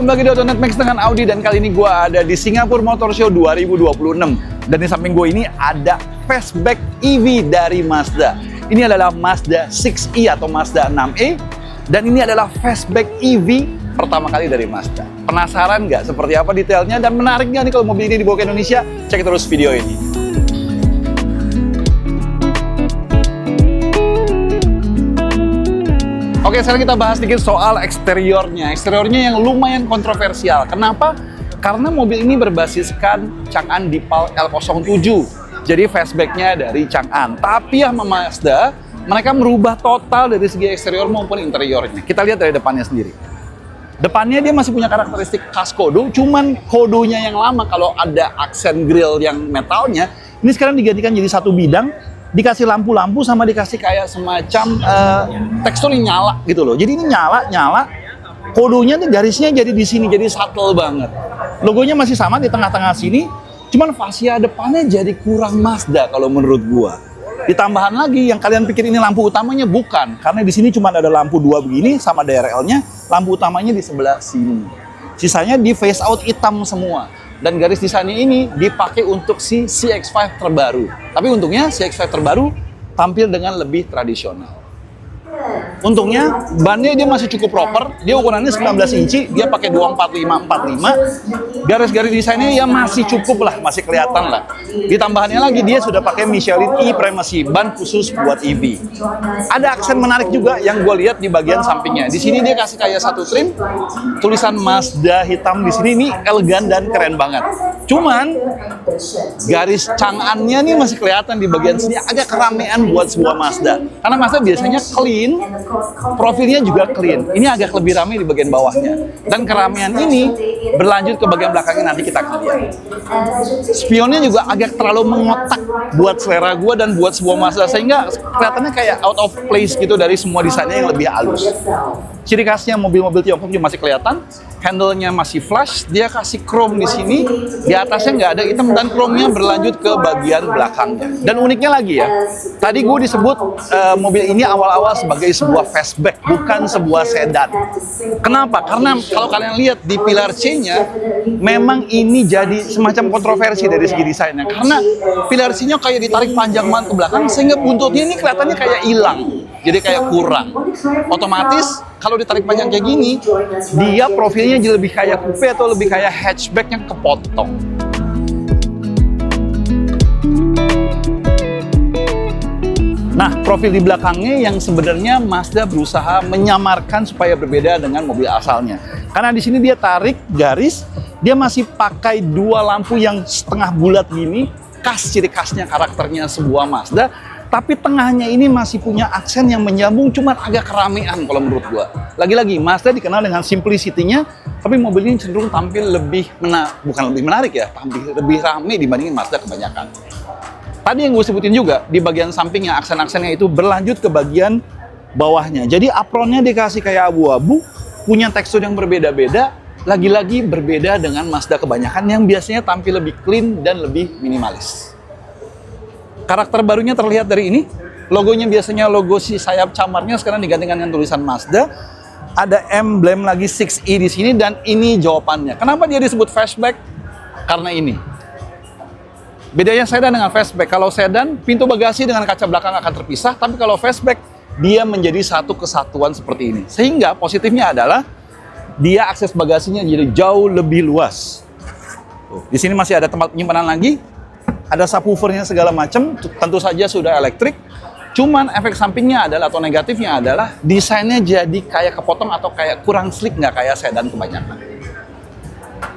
kembali lagi di Autonet Max dengan Audi, dan kali ini gue ada di Singapore Motor Show 2026. Dan di samping gue ini ada fastback EV dari Mazda. Ini adalah Mazda 6e atau Mazda 6e, dan ini adalah fastback EV pertama kali dari Mazda. Penasaran nggak seperti apa detailnya dan menarik nggak nih kalau mobil ini dibawa ke Indonesia? Cek terus video ini. Oke, sekarang kita bahas sedikit soal eksteriornya. Eksteriornya yang lumayan kontroversial. Kenapa? Karena mobil ini berbasiskan Chang'an Deepal L07. Jadi fastbacknya dari Chang'an. Tapi ya Mazda, mereka merubah total dari segi eksterior maupun interiornya. Kita lihat dari depannya sendiri. Depannya dia masih punya karakteristik khas kodo, cuman kodonya yang lama kalau ada aksen grill yang metalnya, ini sekarang digantikan jadi satu bidang, dikasih lampu-lampu sama dikasih kayak semacam tekstur yang nyala gitu loh. Jadi ini nyala, kodonya nih garisnya jadi di sini, jadi subtle banget. Logonya masih sama di tengah-tengah sini, cuman fascia depannya jadi kurang Mazda kalau menurut gua. Ditambahan lagi yang kalian pikir ini lampu utamanya, bukan, karena di sini cuma ada lampu dua begini sama DRL-nya, lampu utamanya di sebelah sini. Sisanya di face out hitam semua. Dan garis desainnya ini dipakai untuk si CX-5 terbaru. Tapi untungnya CX-5 terbaru tampil dengan lebih tradisional. Untungnya bannya dia masih cukup proper. Dia ukurannya 19 inci, dia pakai 245/45. Garis-garis desainnya ya masih cukup lah, masih kelihatan lah. Ditambahannya lagi dia sudah pakai Michelin E-Primacy, ban khusus buat EV. Ada aksen menarik juga yang gue lihat di bagian sampingnya. Di sini dia kasih kayak satu trim, tulisan Mazda hitam di sini, ini elegan dan keren banget. Cuman garis Chang'an-nya nih masih kelihatan di bagian sini, agak keramaian buat sebuah Mazda. Karena Mazda biasanya clean, profilnya juga clean. Ini agak lebih ramai di bagian bawahnya. Dan keramaian ini berlanjut ke bagian belakangnya, nanti kita akan lihat. Spionnya juga agak terlalu mengotak buat selera gue dan buat sebuah Mazda, sehingga kelihatannya kayak out of place gitu dari semua desainnya yang lebih halus. Ciri khasnya mobil-mobil Tiongkok juga masih kelihatan. Handle-nya masih flush, dia kasih chrome di sini, di atasnya nggak ada hitam, dan chrome-nya berlanjut ke bagian belakangnya. Dan uniknya lagi ya, tadi gue disebut mobil ini awal-awal sebagai sebuah fastback, bukan sebuah sedan. Kenapa? Karena kalau kalian lihat di pilar C-nya, memang ini jadi semacam kontroversi dari segi desainnya. Karena pilar C-nya kayak ditarik panjang banget ke belakang, sehingga buntutnya ini kelihatannya kayak hilang. Jadi kayak kurang. Otomatis kalau ditarik panjang kayak gini, dia profilnya jadi lebih kayak coupe atau lebih kayak hatchback yang kepotong. Nah, profil di belakangnya yang sebenarnya Mazda berusaha menyamarkan supaya berbeda dengan mobil asalnya. Karena di sini dia tarik garis, dia masih pakai dua lampu yang setengah bulat gini, ciri khasnya karakternya sebuah Mazda. Tapi tengahnya ini masih punya aksen yang menyambung, cuman agak keramaian kalau menurut gua. Lagi-lagi, Mazda dikenal dengan simplicity-nya, tapi mobil ini cenderung tampil lebih bukan lebih menarik ya, tampil lebih ramai dibandingin Mazda kebanyakan. Tadi yang gue sebutin juga, di bagian sampingnya, aksen-aksennya itu berlanjut ke bagian bawahnya. Jadi apronnya dikasih kayak abu-abu, punya tekstur yang berbeda-beda, lagi-lagi berbeda dengan Mazda kebanyakan yang biasanya tampil lebih clean dan lebih minimalis. Karakter barunya terlihat dari ini. Logonya biasanya logo si sayap camarnya sekarang digantikan dengan tulisan Mazda. Ada emblem lagi 6e di sini, dan ini jawabannya. Kenapa dia disebut fastback? Karena ini. Bedanya sedan dengan fastback. Kalau sedan, pintu bagasi dengan kaca belakang akan terpisah, tapi kalau fastback, dia menjadi satu kesatuan seperti ini. Sehingga positifnya adalah dia akses bagasinya jadi jauh lebih luas. Di sini masih ada tempat penyimpanan lagi. Ada subwoofernya segala macam, tentu saja sudah elektrik. Cuman efek sampingnya adalah, atau negatifnya adalah, desainnya jadi kayak kepotong atau kayak kurang sleek, nggak kayak sedan kebanyakan.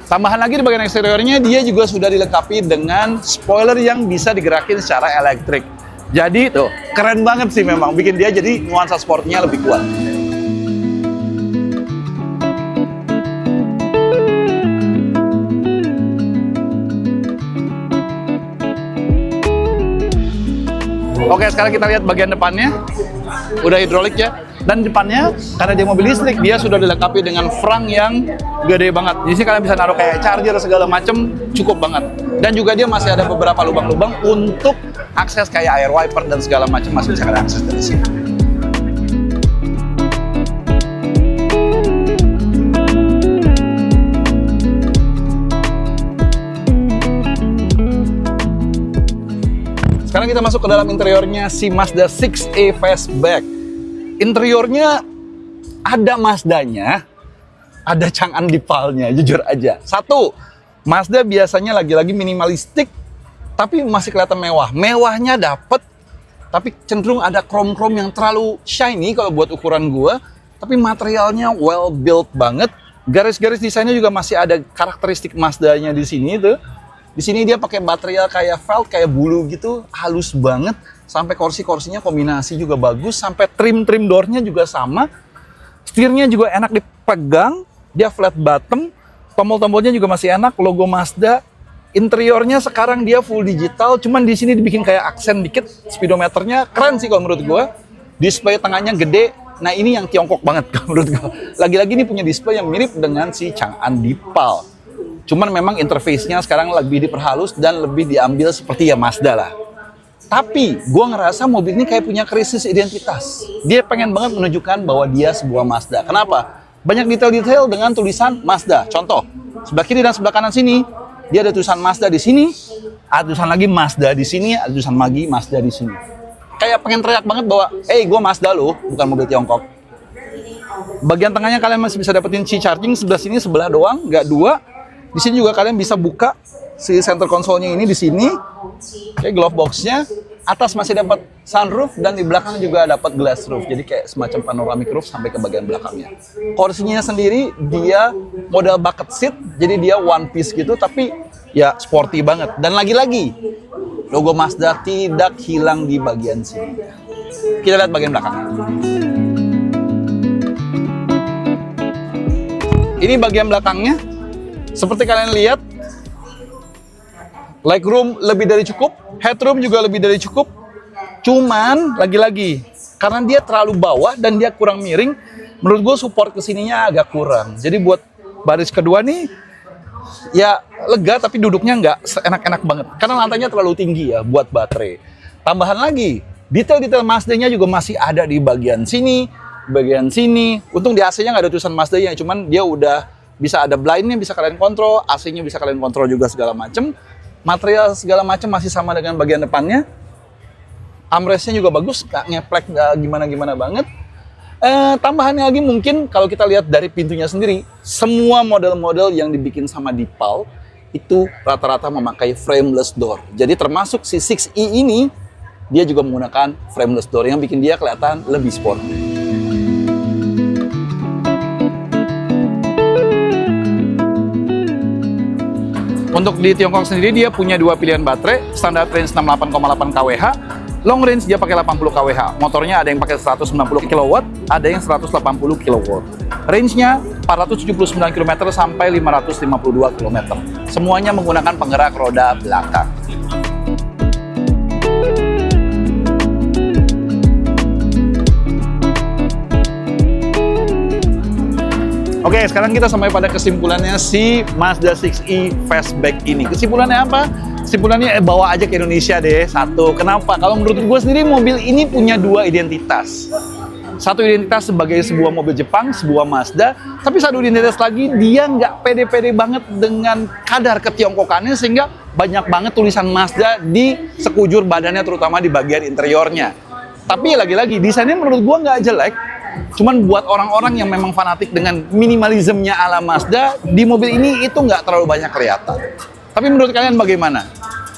Tambahan lagi di bagian eksteriornya, dia juga sudah dilengkapi dengan spoiler yang bisa digerakin secara elektrik. Jadi tuh, keren banget sih memang, bikin dia jadi nuansa sportnya lebih kuat. Oke, sekarang kita lihat bagian depannya. Udah hidrolik ya. Dan depannya, karena dia mobil listrik, dia sudah dilengkapi dengan frunk yang gede banget. Di sini kalian bisa naruh kayak charger segala macem, cukup banget. Dan juga dia masih ada beberapa lubang-lubang untuk akses kayak air wiper dan segala macam, masih bisa kalian akses dari sini. Sekarang kita masuk ke dalam interiornya si Mazda 6e Fastback. Interiornya ada Mazdanya, ada Chang'an Dipalnya, jujur aja. Satu, Mazda biasanya lagi-lagi minimalistik, tapi masih kelihatan mewah. Mewahnya dapet, tapi cenderung ada krom-krom yang terlalu shiny kalau buat ukuran gua. Tapi materialnya well built banget. Garis-garis desainnya juga masih ada karakteristik Mazdanya di sini tuh. Di sini dia pakai material kayak felt, kayak bulu gitu, halus banget. Sampai kursi-kursinya kombinasi juga bagus, sampai trim-trim door-nya juga sama. Setirnya juga enak dipegang, dia flat bottom. Tombol-tombolnya juga masih enak, logo Mazda. Interiornya sekarang dia full digital, cuman di sini dibikin kayak aksen dikit. Speedometernya keren sih kalau menurut gue. Display tengahnya gede. Nah ini yang Tiongkok banget kalau menurut gue. Lagi-lagi ini punya display yang mirip dengan si Chang'an Dipal. Cuman memang interface-nya sekarang lebih diperhalus dan lebih diambil seperti ya Mazda lah. Tapi gue ngerasa mobil ini kayak punya krisis identitas. Dia pengen banget menunjukkan bahwa dia sebuah Mazda. Kenapa? Banyak detail-detail dengan tulisan Mazda. Contoh, sebelah kiri dan sebelah kanan sini, dia ada tulisan Mazda di sini, ada tulisan lagi Mazda di sini, ada tulisan lagi Mazda di sini. Kayak pengen teriak banget bahwa, gue Mazda loh, bukan mobil Tiongkok. Bagian tengahnya kalian masih bisa dapetin C charging, sebelah sini sebelah doang, nggak dua. Di sini juga kalian bisa buka si center console-nya ini di sini. Oke, glove box-nya. Atas masih dapat sunroof dan di belakang juga dapat glass roof. Jadi kayak semacam panoramic roof sampai ke bagian belakangnya. Kursinya sendiri dia model bucket seat, jadi dia one piece gitu tapi ya sporty banget. Dan lagi-lagi logo Mazda tidak hilang di bagian sini. Kita lihat bagian belakangnya. Ini bagian belakangnya. Seperti kalian lihat, legroom lebih dari cukup, headroom juga lebih dari cukup. Cuman, lagi-lagi, karena dia terlalu bawah dan dia kurang miring, menurut gue support kesininya agak kurang. Jadi buat baris kedua nih, ya lega tapi duduknya nggak seenak-enak banget. Karena lantainya terlalu tinggi ya buat baterai. Tambahan lagi, detail-detail Mazda-nya juga masih ada di bagian sini, bagian sini. Untung di AC-nya nggak ada tulisan Mazda-nya, cuman dia udah bisa ada blind-nya, bisa kalian kontrol, AC-nya bisa kalian kontrol juga segala macem. Material segala macam masih sama dengan bagian depannya. Armrest-nya juga bagus, nggak ngeplek, nggak gimana-gimana banget. Tambahannya lagi mungkin kalau kita lihat dari pintunya sendiri, semua model-model yang dibikin sama Dipal itu rata-rata memakai frameless door. Jadi termasuk si 6e ini, dia juga menggunakan frameless door yang bikin dia kelihatan lebih sporty. Untuk di Tiongkok sendiri dia punya dua pilihan baterai, standar range 68,8 kWh, long range dia pakai 80 kWh. Motornya ada yang pakai 190 kW, ada yang 180 kW. Range-nya 479 km sampai 552 km. Semuanya menggunakan penggerak roda belakang. Oke, sekarang kita sampai pada kesimpulannya si Mazda 6e Fastback ini. Kesimpulannya apa? Kesimpulannya bawa aja ke Indonesia deh. Satu, kenapa? Kalau menurut gue sendiri mobil ini punya dua identitas. Satu identitas sebagai sebuah mobil Jepang, sebuah Mazda. Tapi satu identitas lagi, dia nggak pede-pede banget dengan kadar ketiongkokannya sehingga banyak banget tulisan Mazda di sekujur badannya, terutama di bagian interiornya. Tapi lagi-lagi, desainnya menurut gue nggak jelek. Cuman buat orang-orang yang memang fanatik dengan minimalismnya ala Mazda, di mobil ini itu nggak terlalu banyak kelihatan. Tapi menurut kalian bagaimana?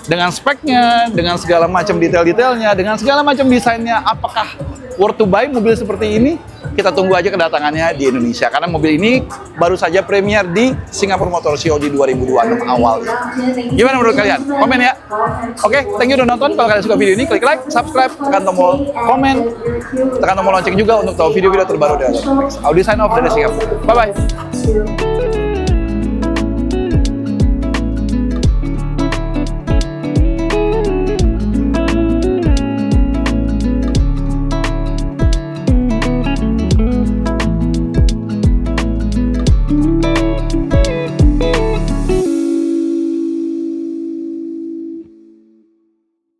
Dengan speknya, dengan segala macam detail-detailnya, dengan segala macam desainnya, apakah worth to buy mobil seperti ini? Kita tunggu aja kedatangannya di Indonesia. Karena mobil ini baru saja premier di Singapore Motor Show di 2026 awal. Gimana menurut kalian? Komen ya. Oke, thank you udah nonton. Kalau kalian suka video ini, klik like, subscribe, tekan tombol komen, tekan tombol lonceng juga untuk tahu video-video terbaru dari Audi. Sign off dari Singapura. Bye-bye.